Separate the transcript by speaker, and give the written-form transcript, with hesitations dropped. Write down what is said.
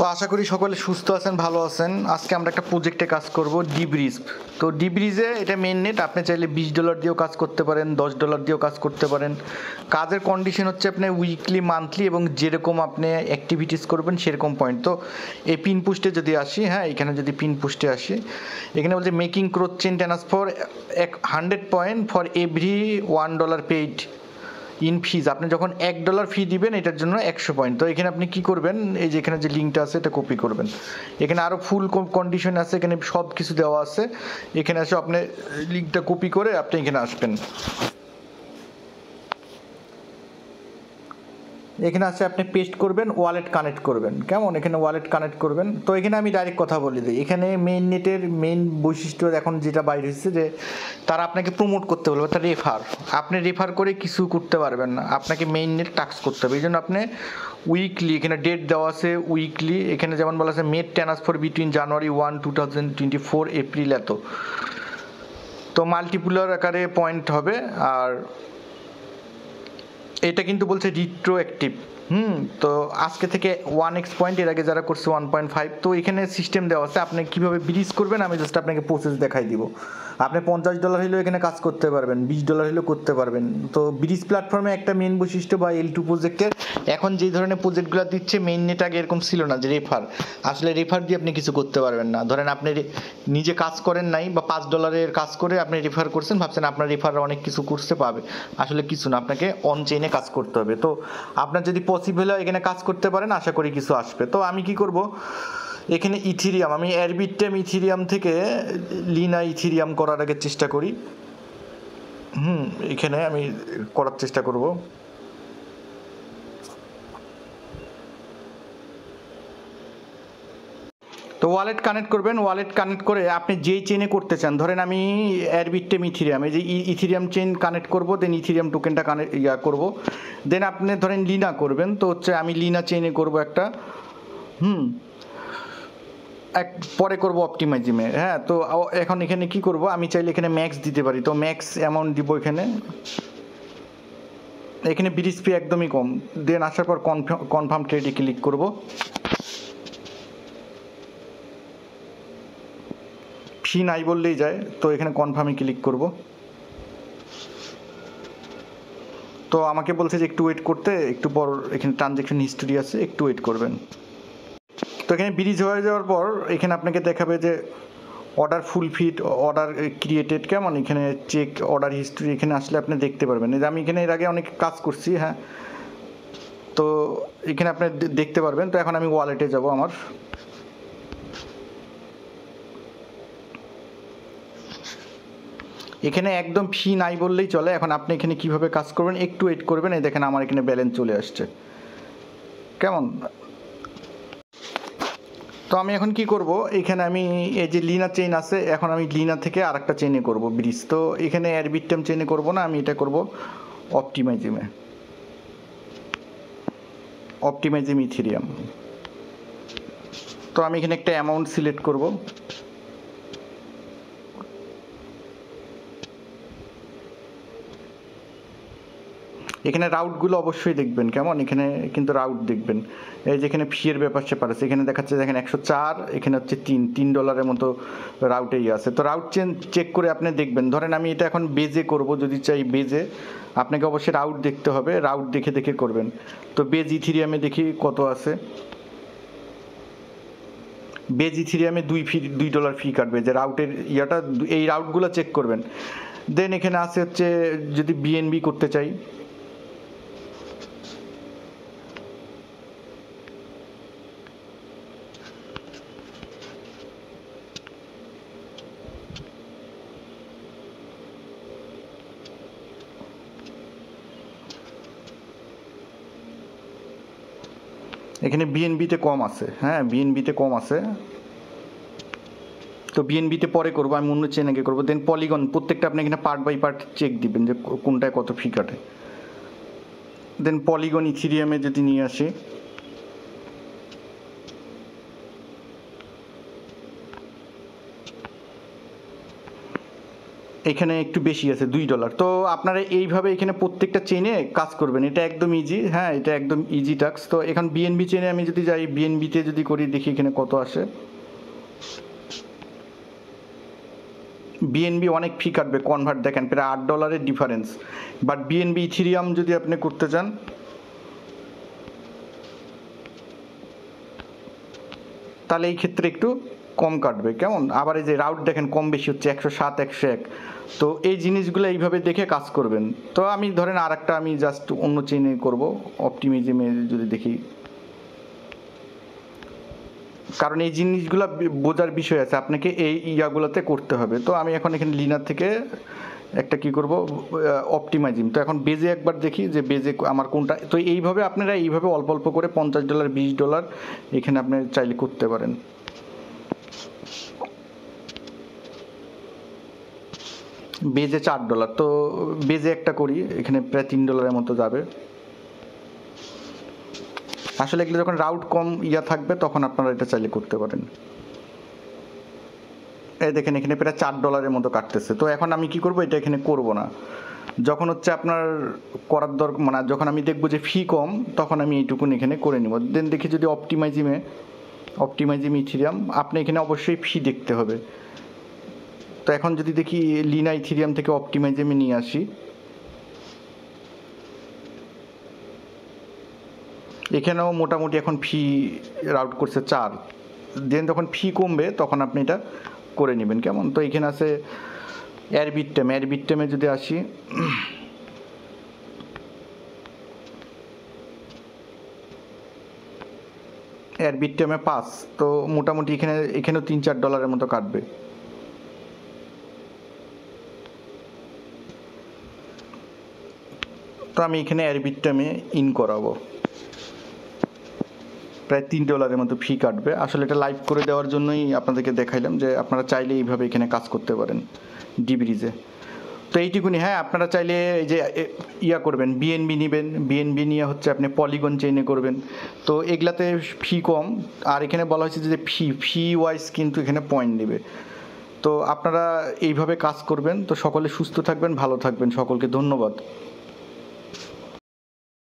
Speaker 1: তো আশা করি সকলে সুস্থ আছেন, ভালো আছেন। আজকে আমরা একটা প্রজেক্টে কাজ করব, ডিব্রিজ। তো ডিব্রিজে এটা মেইন নেট, আপনি চাইলে $20 দিয়েও কাজ করতে পারেন, $10 দিয়েও কাজ করতে পারেন। কাজের কন্ডিশন হচ্ছে আপনি উইকলি, মান্থলি এবং যেরকম আপনি অ্যাক্টিভিটিস করবেন সেরকম পয়েন্ট। তো এই পিন পোস্টে যদি আসি, হ্যাঁ এখানে যদি পিন পোস্টে আসি, এখানে বলছে making cross chain transfer 100 point for every $1 paid in fees. আপনি যখন $1 ফি দিবেন এটার জন্য 100 পয়েন্ট। তো এখানে আপনি কি করবেন, এই যে এখানে যে লিঙ্কটা আছে এটা কপি করবেন। এখানে আরও ফুল কন্ডিশন আছে, এখানে সব কিছু দেওয়া আছে। এখানে এসে আপনি লিঙ্কটা কপি করে আপনি এখানে আসবেন। এখানে আছে আপনি পেস্ট করবেন, ওয়ালেট কানেক্ট করবেন। কেমন, এখানে ওয়ালেট কানেক্ট করবেন। তো এখানে আমি ডাইরেক্ট কথা বলে দিই, এখানে মেইন নেটের মেইন বৈশিষ্ট্য এখন যেটা বাইরে হচ্ছে যে তারা আপনাকে প্রমোট করতে বলবে, তার রেফার। আপনি রেফার করে কিছু করতে পারবেন না, আপনাকে মেইন নেট টাস্ক করতে হবে। এই জন্য আপনি উইকলি, এখানে ডেট দেওয়া আছে উইকলি। এখানে যেমন বলা আছে made transfer between January 1, 2024 April এত। তো মাল্টিপুলার আকারে পয়েন্ট হবে। আর এটা কিন্তু বলছে রিট্রোঅ্যাক্টিভ। তো আজকে থেকে 1x পয়েন্ট, এর আগে যারা করছে 1.5। তো এখানে সিস্টেম দেওয়া আছে আপনি কীভাবে ব্রিজ করবেন। আমি জাস্ট আপনাকে প্রসেস দেখাই দিব। আপনি $50 হলেও এখানে কাজ করতে পারবেন, $20 হলেও করতে পারবেন। তো ব্রিজ প্ল্যাটফর্মে একটা মেন বৈশিষ্ট্য বা L2 প্রজেক্টের এখন যেই ধরনের প্রজেক্টগুলো দিচ্ছে, মেইন নেট আগে এরকম ছিল না যে রেফার। আসলে রেফার দিয়ে আপনি কিছু করতে পারবেন না। ধরেন আপনি নিজে কাজ করেন নাই বা $5 কাজ করে আপনি রেফার করছেন, ভাবছেন আপনার রেফার অনেক কিছু করতে পাবে। আসলে কিছু না, আপনাকে অন চেইনে কাজ করতে হবে। তো আপনার যদি পসিবল হয় এখানে কাজ করতে পারেন, আশা করি কিছু আসবে। তো আমি কি করব, এখানে ইথিরিয়াম, আমি অ্যারবিট্রাম ইথিরিয়াম থেকে লিনা ইথিরিয়াম করার আগে চেষ্টা করি। এখানে আমি করার চেষ্টা করব। তো ওয়ালেট কানেক্ট করবেন, ওয়ালেট কানেক্ট করে আপনি যেই চেনে করতে চান। ধরেন আমি অ্যারবিট্রাম ইথিরিয়াম, এই যে ইথিরিয়াম চেইন কানেক্ট করব, দেন ইথিরিয়াম টোকেনটা কানেক্ট করব। দেন আপনি ধরেন লিনা করবেন, তো হচ্ছে আমি লিনা চেইনে করব একটা। পরে করব অপটিমাইজিমে। হ্যাঁ, তো এখন এখানে কি করব, আমি চাইলে এখানে ম্যাক্স দিতে পারি। তো ম্যাক্স অ্যামাউন্ট দিব এখানে। এখানে ব্রিজ ফি একদমই কম। দেন আসার পর কনফার্ম ট্রেডে ক্লিক করব। ফি নাই বললেই যায়, তো এখানে কনফার্মে ক্লিক করব। তো আমাকে বলছে যে একটু ওয়েট করতে, একটু পর এখানে ট্রানজ্যাকশন হিস্টোরি আছে, একটু ওয়েট করবেন। তো এখানে ব্রিজ হয়ে যাওয়ার পর এখানে আপনাকে দেখাবে যে অর্ডার ফুলফিড, অর্ডার ক্রিয়েটেড। কেমন, এখানে চেক অর্ডার হিস্ট্রি, এখানে আসলে আপনি দেখতে পারবেন। এই যে আমি এখানে এর আগে অনেক কাজ করছি। হ্যাঁ, তো এখানে আপনি দেখতে পারবেন। তো এখন আমি ওয়ালেটে যাব আমার। এখানে একদম ফি নাই বললেই চলে। এখন আপনি এখানে কিভাবে কাজ করবেন, একটু ওয়েট করবেন। এই দেখেন আমার এখানে ব্যালেন্স চলে আসছে। কেমন, তো আমি এখন কি করব, এখানে আমি এই যে লিনা চেইন আছে, এখন আমি লিনা থেকে আরেকটা চেইনে করব ব্রিজ। তো এখানে অ্যারবিট্রাম চেইনে করব না, আমি এটা করব অপটিমাইজিমে, অপটিমাইজিম ইথিরিয়াম। তো আমি এখানে একটা অ্যামাউন্ট সিলেক্ট করব। এখানে রাউটগুলো অবশ্যই দেখবেন। কেমন, এখানে কিন্তু রাউট দেখবেন। এই যে এখানে ফি এর ব্যাপার স্যাপার আছে, এখানে দেখাচ্ছে দেখেন 104, এখানে হচ্ছে $3 মতো রাউটেই আছে। তো রাউট চেক করে আপনি দেখবেন। ধরেন আমি এটা এখন বেজে করব, যদি চাই বেজে, আপনাকে অবশ্যই রাউট দেখতে হবে। রাউট দেখে দেখে করবেন। তো বেজ ইথিরিয়ামে দেখি কত আছে। বেজ ইথিরিয়ামে $2 ফি কাটবে, যে রাউটের ইয়াটা, এই রাউটগুলো চেক করবেন। দেন এখানে আছে হচ্ছে যদি বিএনবি করতে চাই, এখানে বিএনবিতে কম আছে। হ্যাঁ, বিএনবিতে কম আছে। তো বিএনবিতে পরে করবো, আমি অন্য চেন আগে করবো। দেন পলিগন, প্রত্যেকটা আপনি এখানে পার্ট বাই পার্ট চেক দিবেন যে কোনটায় কত ফি কাটে। দেন পলিগন ইথিরিয়ামে যদি নিয়ে আসি, এখানে একটু বেশি আছে $2। তো আপনারা এইভাবে এখানে প্রত্যেকটা চেনে কাজ করবেন, এটা একদম ইজি। হ্যাঁ, এটা একদম ইজি টাস্ক। তো এখন বিএনবি চেনে আমি যদি যাই, বিএনবিতে যদি করি, দেখি এখানে কত আসে। বিএনবি অনেক ফি কাটবে, কনভার্ট দেখেন প্রায় $8 ডিফারেন্স। বাট বিএনবি ইথিরিয়াম যদি আপনি করতে চান, তাহলে এই ক্ষেত্রে একটু কম কাটবে। কেমন? আবার এই যে রাউট দেখেন কম বেশি হচ্ছে 107, 101। তো এই জিনিসগুলো এইভাবে দেখে কাজ করবেন। তো আমি ধরেন আর একটা আমি জাস্ট অন্য চেনে করব, অপটিমিজমে যদি দেখি, কারণ এই জিনিসগুলো বোঝার বিষয় আছে, আপনাকে এই ইয়াগুলোতে করতে হবে। তো আমি এখন এখানে লিনার থেকে একটা কি করব, অপটিমাইজিং। তো এখন বেজে একবার দেখি যে বেজে আমার কোনটা। তো এইভাবে আপনারা এইভাবে অল্প অল্প করে $50, $20 এখানে আপনি চাইলে করতে পারেন। বেজে $4। তো বেজে একটা করি, এখানে প্রায় $3 মতো যাবে। আসলে এগুলো যখন রাউট কম ইয়া থাকবে তখন আপনারা এটা চাইলে করতে পারেন। এই দেখেন এখানে প্রায় $4 মতো কাটতেছে। তো এখন আমি কি করব, এটা এখানে করব না। যখন হচ্ছে আপনার করার দরকার, মানে যখন আমি দেখব যে ফি কম, তখন আমি এইটুকুন এখানে করে নিব। দেন দেখি যদি অপটিমাইজিম ইথিরিয়াম, আপনি এখানে অবশ্যই ফি দেখতে হবে। তো এখন যদি দেখি লিনা ইথিরিয়াম থেকে অপটিমাইজিমে নিয়ে আসি, এখানেও মোটামুটি এখন ফি রাউট করছে 4। দেন যখন ফি কমবে তখন আপনি এটা করে নেবেন। কেমন? তো এখানে আছে এয়ারবিটটেমে যদি আসি, এয়ারবিটটেমে 5। তো মোটামুটি এখানেও $3-4 মতো কাটবে। তো আমি এখানে এয়ারবিটটেমে ইন করাবো, প্রায় $3 মতো ফি কাটবে। আসলে এটা লাইভ করে দেওয়ার জন্যই আপনাদেরকে দেখাইলাম যে আপনারা চাইলে এইভাবে এখানে কাজ করতে পারেন ডিব্রিজে। তো এইটুকুনি। হ্যাঁ, আপনারা চাইলে এই যে ইয়া করবেন, বিএনবি নেবেন, বিএনবি নিয়ে হচ্ছে আপনি পলিগন চেইনে করবেন। তো এগুলাতে ফি কম। আর এখানে বলা হয়েছে যে ফি ওয়াইজ কিন্তু এখানে পয়েন্ট নেবে। তো আপনারা এইভাবে কাজ করবেন। তো সকলে সুস্থ থাকবেন, ভালো থাকবেন। সকলকে ধন্যবাদ।